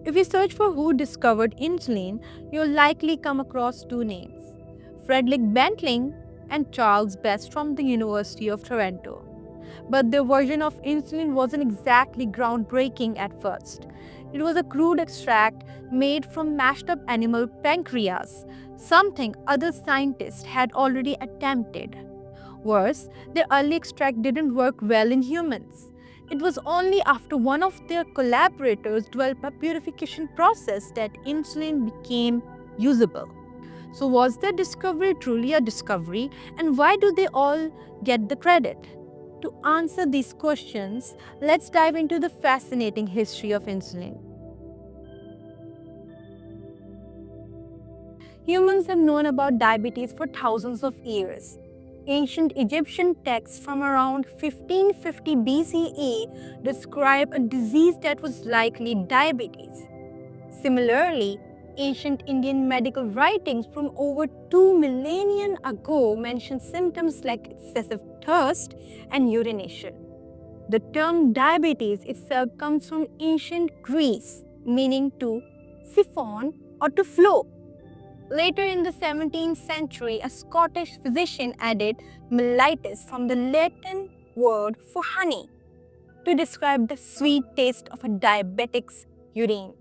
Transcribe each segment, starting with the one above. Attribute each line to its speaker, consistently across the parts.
Speaker 1: If you search for who discovered insulin, you'll likely come across two names: Frederick Banting and Charles Best from the University of Toronto. But their version of insulin wasn't exactly groundbreaking at first. It was a crude extract made from mashed up animal pancreas, something other scientists had already attempted. Worse, their early extract didn't work well in humans. It was only after one of their collaborators developed a purification process that insulin became usable. So, was their discovery truly a discovery, and why do they all get the credit? To answer these questions, let's dive into the fascinating history of insulin. Humans have known about diabetes for thousands of years. Ancient Egyptian texts from around 1550 BCE describe a disease that was likely diabetes. Similarly, ancient Indian medical writings from over 2 millennia ago mention symptoms like excessive thirst and urination. The term diabetes itself comes from ancient Greece, meaning to siphon or to flow. Later in the 17th century, a Scottish physician added mellitus from the Latin word for honey to describe the sweet taste of a diabetic's urine.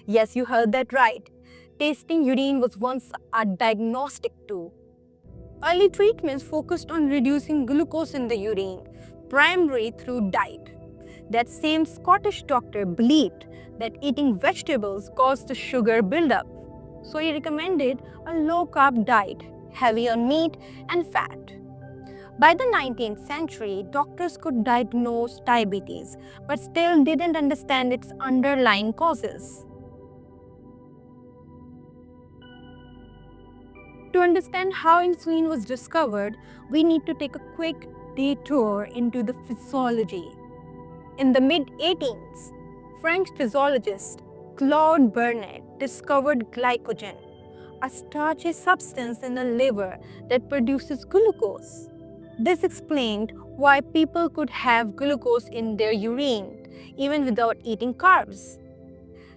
Speaker 1: Yes, you heard that right. Tasting urine was once a diagnostic tool. Early treatments focused on reducing glucose in the urine, primarily through diet. That same Scottish doctor believed that eating vegetables caused the sugar buildup. So he recommended a low-carb diet, heavy on meat and fat. By the 19th century, doctors could diagnose diabetes, but still didn't understand its underlying causes. To understand how insulin was discovered, we need to take a quick detour into the physiology. In the mid-1800s, French physiologist Claude Bernet discovered glycogen, a starchy substance in the liver that produces glucose. This explained why people could have glucose in their urine even without eating carbs.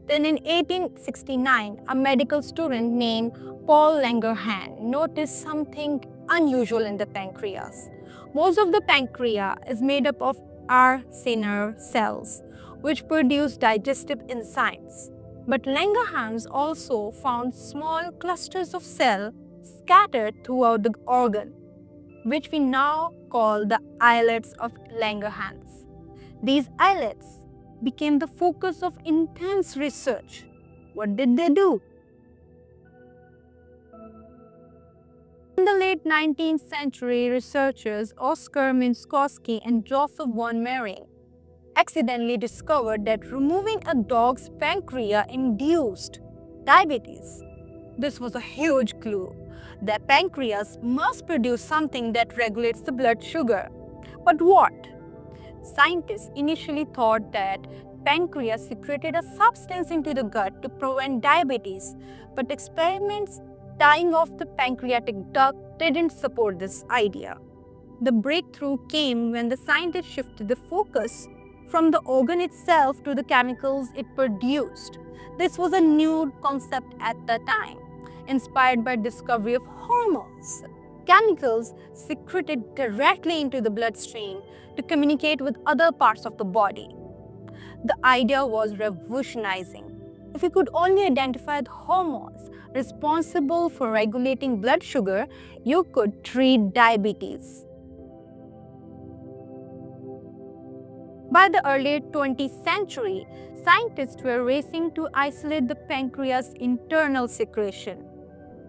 Speaker 1: Then in 1869, a medical student named Paul Langerhans noticed something unusual in the pancreas. Most of the pancreas is made up of acinar cells, which produce digestive enzymes. But Langerhans also found small clusters of cells scattered throughout the organ, which we now call the islets of Langerhans. These islets became the focus of intense research. What did they do? In the late 19th century, researchers Oskar Minkowski and Joseph von Mering accidentally discovered that removing a dog's pancreas induced diabetes. This was a huge clue. The pancreas must produce something that regulates the blood sugar. But what? Scientists initially thought that pancreas secreted a substance into the gut to prevent diabetes, but experiments tying off the pancreatic duct didn't support this idea. The breakthrough came when the scientists shifted the focus from the organ itself to the chemicals it produced. This was a new concept at the time, inspired by the discovery of hormones. Chemicals secreted directly into the bloodstream to communicate with other parts of the body. The idea was revolutionizing. If you could only identify the hormones responsible for regulating blood sugar, you could treat diabetes. By the early 20th century, scientists were racing to isolate the pancreas' internal secretion.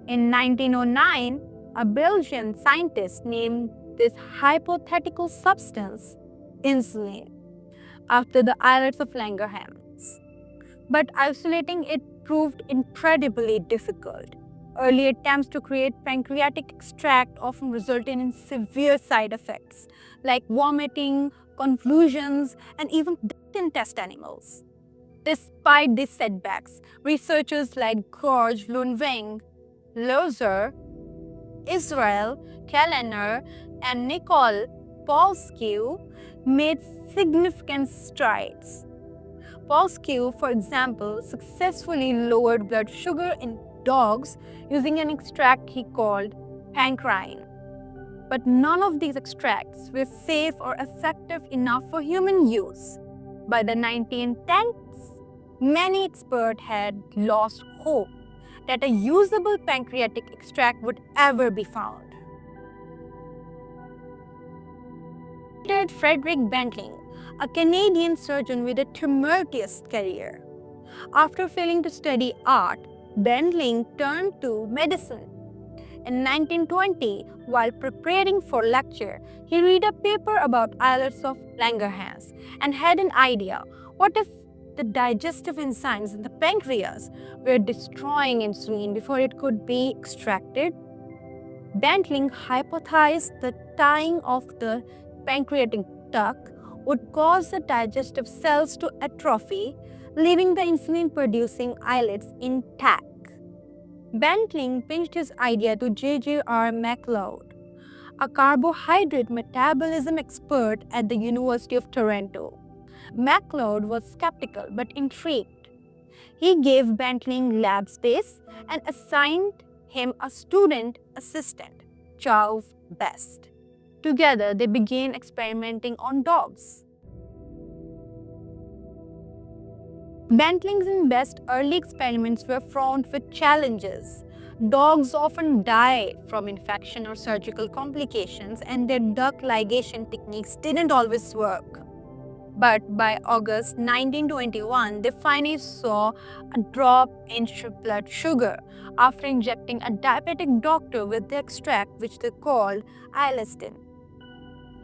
Speaker 1: In 1909, a Belgian scientist named this hypothetical substance insulin after the islets of Langerhans. But isolating it proved incredibly difficult. Early attempts to create pancreatic extract often resulted in severe side effects like vomiting, convulsions, and even death in test animals. Despite these setbacks, researchers like George Lundving, Lozer, Israel Kallener, and Nicole Polsky made significant strides. Polsky, for example, successfully lowered blood sugar in dogs using an extract he called pancrein. But none of these extracts were safe or effective enough for human use. By the 1910s, many experts had lost hope that a usable pancreatic extract would ever be found. Frederick Banting, a Canadian surgeon with a tumultuous career. After failing to study art, Banting turned to medicine. In 1920, while preparing for lecture, he read a paper about islets of Langerhans and had an idea. What if the digestive enzymes in the pancreas were destroying insulin before it could be extracted? Banting hypothesized that tying of the pancreatic duct would cause the digestive cells to atrophy, leaving the insulin-producing islets intact. Banting pitched his idea to J.J.R. MacLeod, a carbohydrate metabolism expert at the University of Toronto. MacLeod was skeptical but intrigued. He gave Banting lab space and assigned him a student assistant, Charles Best. Together, they began experimenting on dogs. Banting's and Best's early experiments were fraught with challenges. Dogs often died from infection or surgical complications, and their duct ligation techniques didn't always work. But by August 1921, they finally saw a drop in blood sugar after injecting a diabetic doctor with the extract which they called ilistin.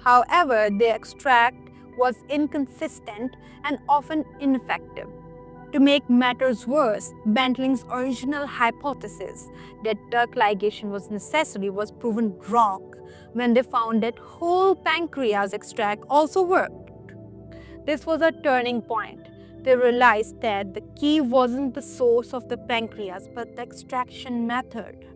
Speaker 1: However, the extract was inconsistent and often ineffective. To make matters worse, Banting's original hypothesis that duct ligation was necessary was proven wrong when they found that whole pancreas extract also worked. This was a turning point. They realized that the key wasn't the source of the pancreas but the extraction method.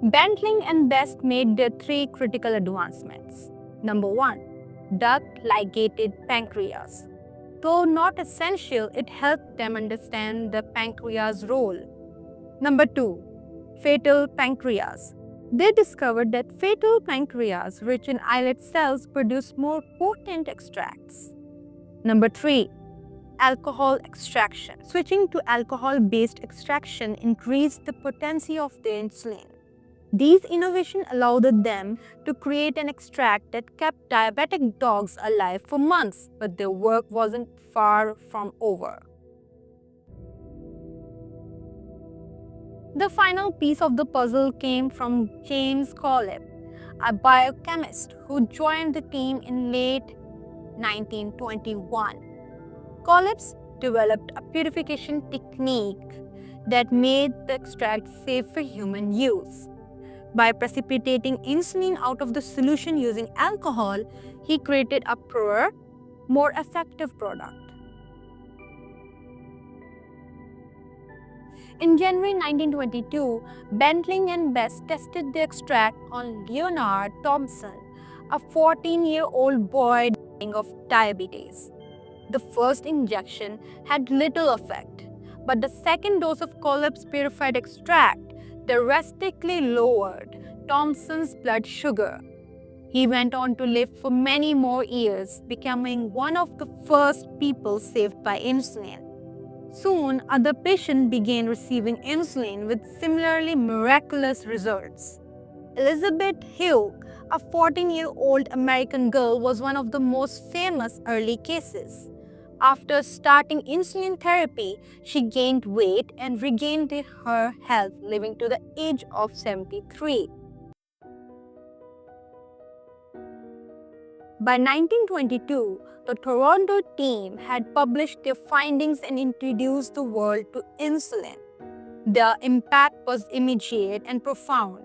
Speaker 1: Banting and Best made their three critical advancements. Number 1. Duct ligated pancreas. Though not essential, it helped them understand the pancreas' role. Number 2. Fetal pancreas. They discovered that fetal pancreas rich in islet cells produce more potent extracts. Number 3. Alcohol extraction. Switching to alcohol-based extraction increased the potency of the insulin. These innovations allowed them to create an extract that kept diabetic dogs alive for months, but their work wasn't far from over. The final piece of the puzzle came from James Collip, a biochemist who joined the team in late 1921. Collip developed a purification technique that made the extract safe for human use. By precipitating insulin out of the solution using alcohol, he created a purer, more effective product. In January 1922, Banting and Best tested the extract on Leonard Thompson, a 14-year-old boy dying of diabetes. The first injection had little effect, but the second dose of Collip's purified extract drastically lowered Thompson's blood sugar. He went on to live for many more years, becoming one of the first people saved by insulin. Soon, other patients began receiving insulin with similarly miraculous results. Elizabeth Hugh, a 14-year-old American girl, was one of the most famous early cases. After starting insulin therapy, she gained weight and regained her health, living to the age of 73. By 1922, the Toronto team had published their findings and introduced the world to insulin. Their impact was immediate and profound.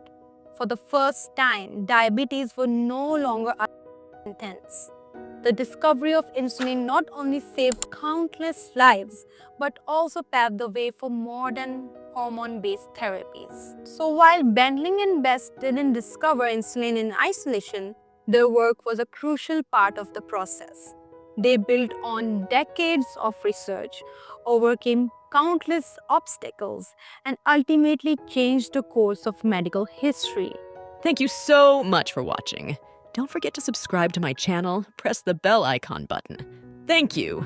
Speaker 1: For the first time, diabetes was no longer a sentence. The discovery of insulin not only saved countless lives, but also paved the way for modern hormone-based therapies. So while Banting and Best didn't discover insulin in isolation, their work was a crucial part of the process. They built on decades of research, overcame countless obstacles, and ultimately changed the course of medical history.
Speaker 2: Thank you so much for watching. Don't forget to subscribe to my channel, press the bell icon button. Thank you.